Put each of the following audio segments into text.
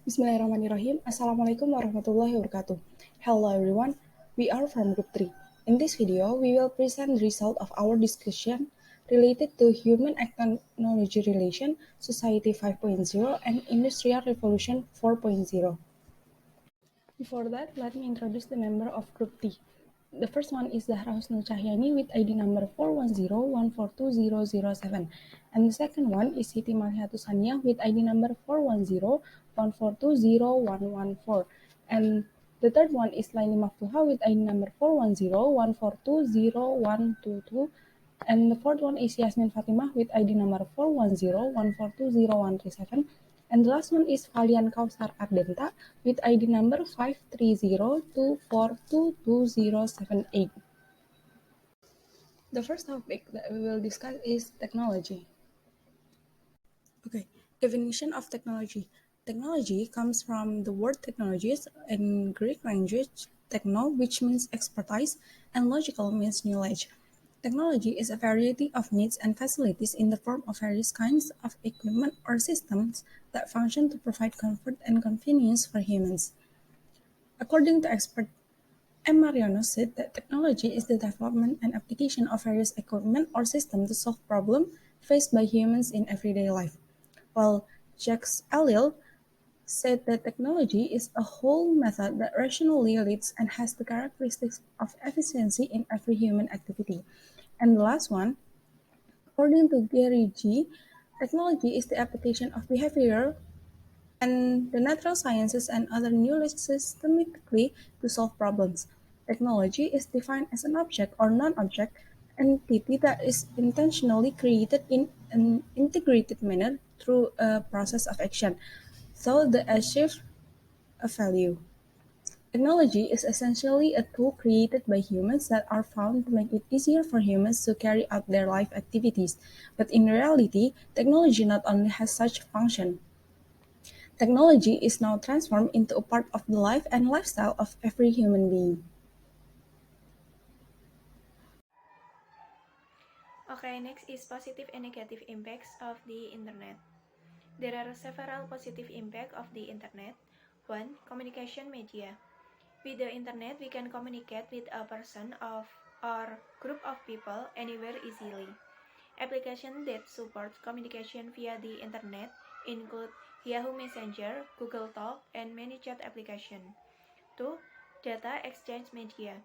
Bismillahirrahmanirrahim. Assalamualaikum warahmatullahi wabarakatuh. Hello everyone, we are from Group 3. In this video, we will present the result of our discussion related to human and technology relation, society 5.0, and industrial revolution 4.0. Before that, let me introduce the member of Group T. The first one is Zahra Husnul Cahyani with ID number 410142007. And the second one is Siti Malihatus Hania with ID number 41014201114. And the third one is Laini Maftuha with ID number 41014202122. And the fourth one is Yasmin Fatimah with ID number 41014200137. And the last one is Valian Kausar Ardenta with ID number 53024222078. The first topic that we will discuss is technology. Okay, definition of technology. Technology comes from the word technologies in Greek language, techno, which means expertise, and logical means knowledge. Technology is a variety of needs and facilities in the form of various kinds of equipment or systems that function to provide comfort and convenience for humans. According to expert M. Mariano said that technology is the development and application of various equipment or systems to solve problems faced by humans in everyday life, while Jacques Ellul said that technology is a whole method that rationally leads and has the characteristics of efficiency in every human activity. And the last one, according to Gary G., technology is the application of behavior and the natural sciences and other knowledge systematically to solve problems. Technology is defined as an object or non-object entity that is intentionally created in an integrated manner through a process of action, so the achieve a value. Technology is essentially a tool created by humans that are found to make it easier for humans to carry out their life activities. But in reality, technology not only has such function. Technology is now transformed into a part of the life and lifestyle of every human being. Okay, next is positive and negative impacts of the internet. There are several positive impacts of the internet. 1. Communication media. With the internet, we can communicate with a person or group of people anywhere easily. Applications that support communication via the internet include Yahoo Messenger, Google Talk, and many chat applications. 2. Data exchange media.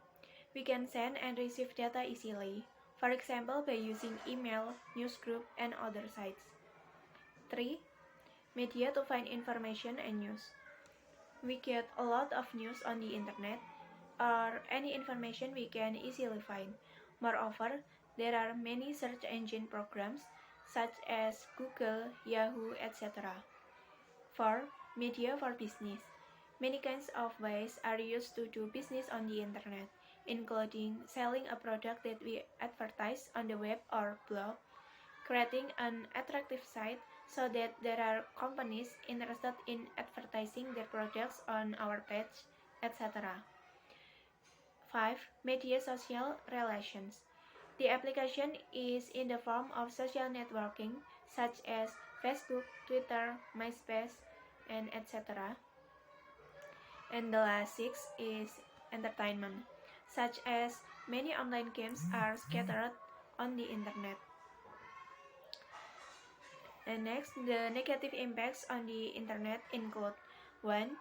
We can send and receive data easily, for example by using email, newsgroup, and other sites. 3. Media to find information and news. We get a lot of news on the internet, or any information we can easily find. Moreover, there are many search engine programs such as Google, Yahoo, etc. 4. Media for business. Many kinds of ways are used to do business on the internet, including selling a product that we advertise on the web or blog, creating an attractive site so that there are companies interested in advertising their products on our page, etc. 5. Media social relations. The application is in the form of social networking such as Facebook, Twitter, MySpace, and etc. And the last 6 is entertainment, such as many online games are scattered on the internet. And next, the negative impacts on the internet include 1.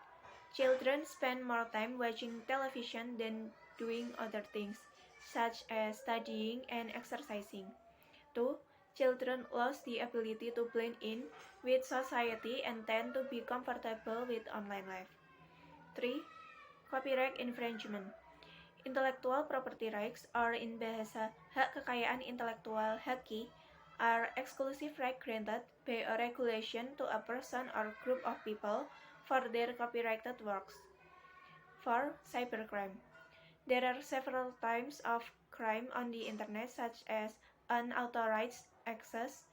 Children spend more time watching television than doing other things, such as studying and exercising. 2. Children lose the ability to blend in with society and tend to be comfortable with online life. 3. Copyright infringement. Intellectual property rights, or in bahasa hak kekayaan intelektual (HAKI), are exclusive right granted by a regulation to a person or group of people for their copyrighted works. 4. Cybercrime. There are several types of crime on the internet such as unauthorized access,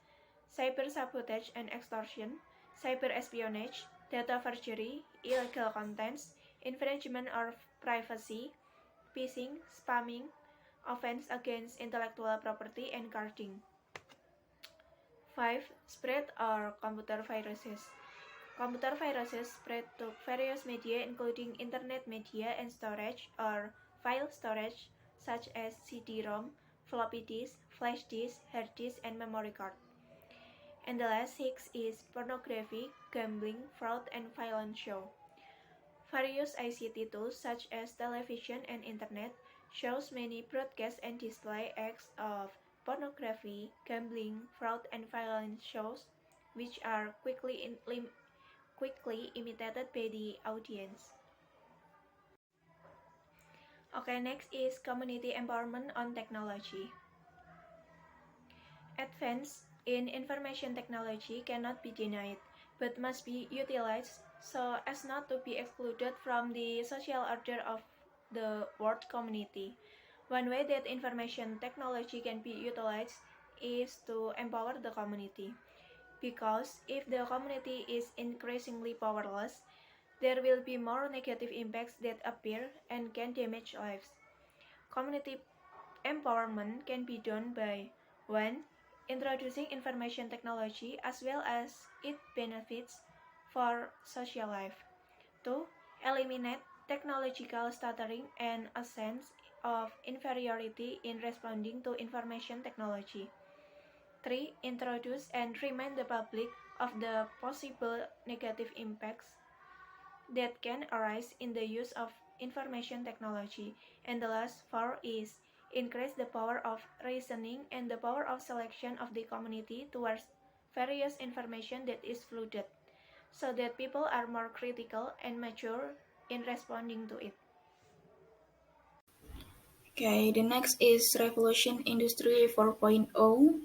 cyber sabotage and extortion, cyber espionage, data forgery, illegal contents, infringement of privacy, phishing, spamming, offense against intellectual property, and carding. 5. Spread or computer viruses. Computer viruses spread to various media including internet media and storage or file storage such as CD-ROM, floppy disk, flash disk, hard disk, and memory card. And the last six is pornography, gambling, fraud, and violent show. Various ICT tools such as television and internet shows many broadcast and display acts of pornography, gambling, fraud, and violent shows, which are quickly imitated by the audience. Okay, next is community empowerment on technology. Advance in information technology cannot be denied, but must be utilized so as not to be excluded from the social order of the world community. One way that information technology can be utilized is to empower the community. Because if the community is increasingly powerless, there will be more negative impacts that appear and can damage lives. Community empowerment can be done by 1. Introducing information technology as well as its benefits for social life. 2. Eliminate technological stuttering and a sense of inferiority in responding to information technology. 3. Introduce and remind the public of the possible negative impacts that can arise in the use of information technology. And the last four is increase the power of reasoning and the power of selection of the community towards various information that is flooded, so that people are more critical and mature in responding to it. Okay, the next is Revolution Industry 4.0.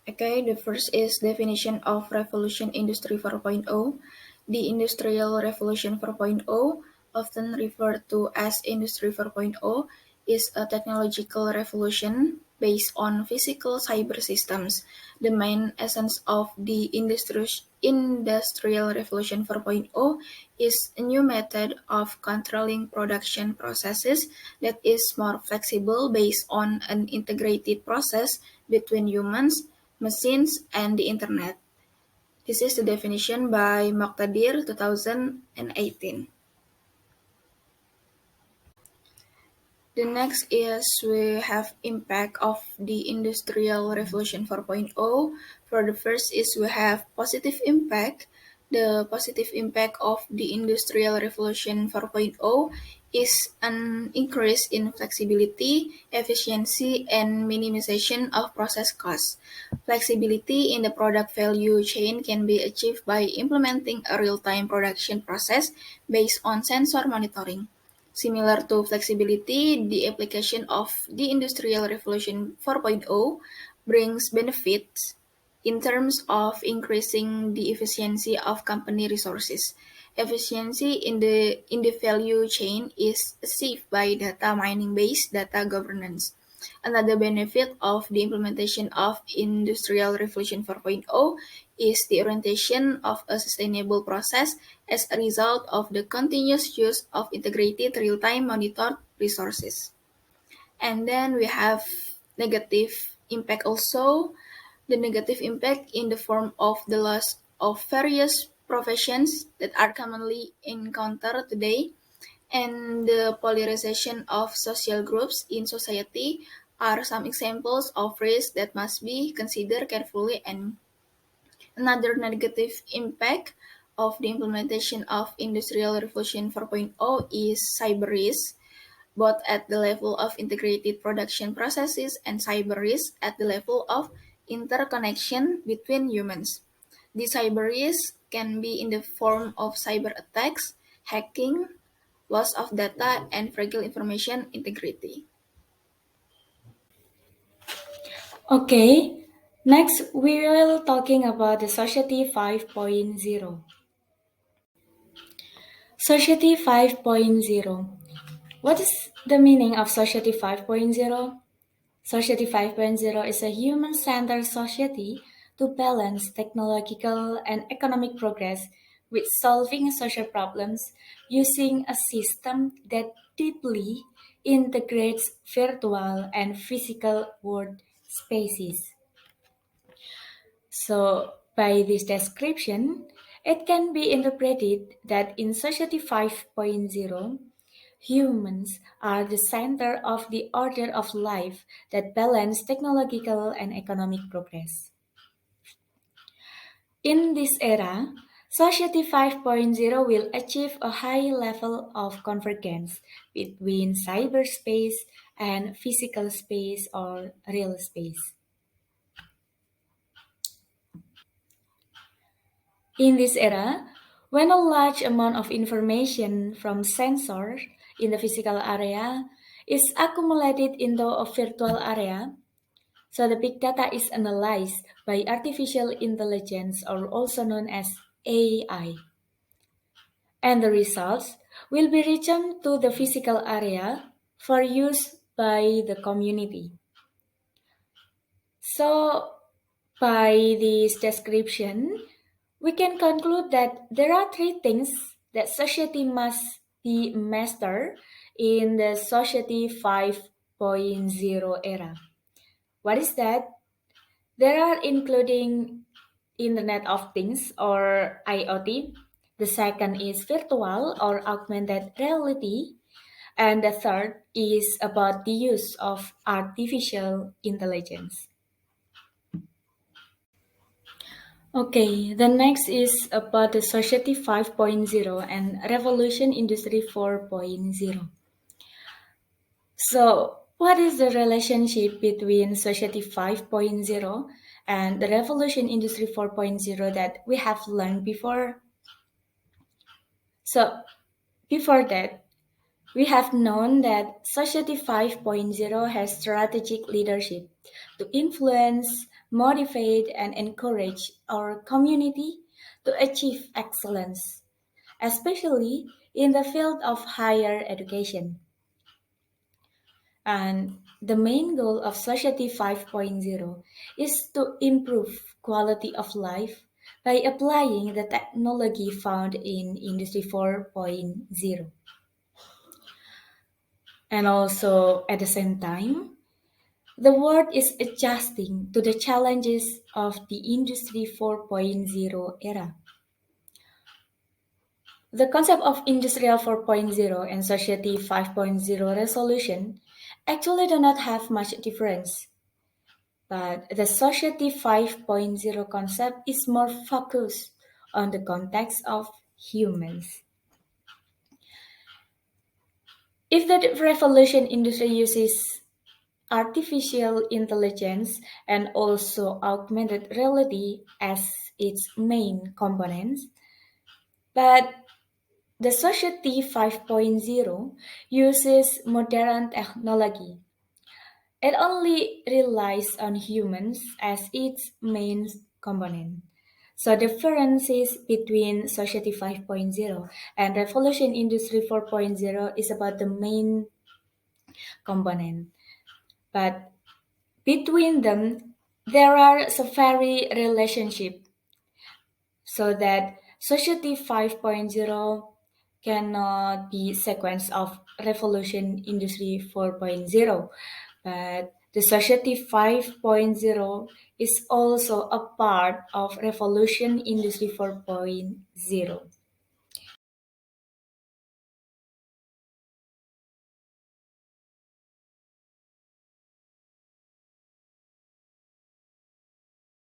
Okay, the first is definition of Revolution Industry 4.0. The Industrial Revolution 4.0, often referred to as Industry 4.0, is a technological revolution based on physical cyber systems. The main essence of the Industrial Revolution 4.0 is a new method of controlling production processes that is more flexible based on an integrated process between humans, machines, and the internet. This is the definition by Moqtadir 2018. The next is we have impact of the Industrial Revolution 4.0. For the first is we have positive impact. The positive impact of the Industrial Revolution 4.0 is an increase in flexibility, efficiency, and minimization of process costs. Flexibility in the product value chain can be achieved by implementing a real-time production process based on sensor monitoring. Similar to flexibility, the application of the Industrial Revolution 4.0 brings benefits in terms of increasing the efficiency of company resources. Efficiency in the value chain is achieved by data mining-based data governance. Another benefit of the implementation of Industrial Revolution 4.0 is the orientation of a sustainable process as a result of the continuous use of integrated real-time monitored resources. And then we have negative impact also. The negative impact in the form of the loss of various professions that are commonly encountered today, and the polarization of social groups in society are some examples of risks that must be considered carefully. And another negative impact of the implementation of Industrial Revolution 4.0 is cyber risk, both at the level of integrated production processes and cyber risk at the level of interconnection between humans. The cyber risk can be in the form of cyber attacks, hacking, loss of data, and fragile information integrity. Okay, next we will talking about the Society 5.0. Society 5.0. What is the meaning of Society 5.0? Society 5.0 is a human-centered society to balance technological and economic progress with solving social problems using a system that deeply integrates virtual and physical world spaces. So, By this description, it can be interpreted that in Society 5.0, humans are the center of the order of life that balance technological and economic progress. In this era, Society 5.0 will achieve a high level of convergence between cyberspace and physical space or real space. In this era, when a large amount of information from sensors in the physical area is accumulated into a virtual area, so the big data is analyzed by artificial intelligence, or also known as AI. And the results will be returned to the physical area for use by the community. So, by this description, we can conclude that there are three things that society must be mastered in the Society 5.0 era. What is that? There are including Internet of Things or IoT. The second is virtual or augmented reality. And the third is about the use of artificial intelligence. Okay, the next is about the Society 5.0 and Revolution Industry 4.0. So, what is the relationship between Society 5.0 and the Revolution Industry 4.0 that we have learned before? So, before that, we have known that Society 5.0 has strategic leadership to influence, motivate, and encourage our community to achieve excellence, especially in the field of higher education. And the main goal of Society 5.0 is to improve quality of life by applying the technology found in Industry 4.0. And also, at the same time, the world is adjusting to the challenges of the Industry 4.0 era. The concept of Industrial 4.0 and Society 5.0 resolution actually do not have much difference. But the Society 5.0 concept is more focused on the context of humans. If the revolution industry uses artificial intelligence and also augmented reality as its main components, but the Society 5.0 uses modern technology. It only relies on humans as its main component. So differences between Society 5.0 and Revolution Industry 4.0 is about the main component. But between them, there are several relationship so that Society 5.0 cannot be sequence of Revolution Industry 4.0, but the Society 5.0 is also a part of Revolution Industry 4.0.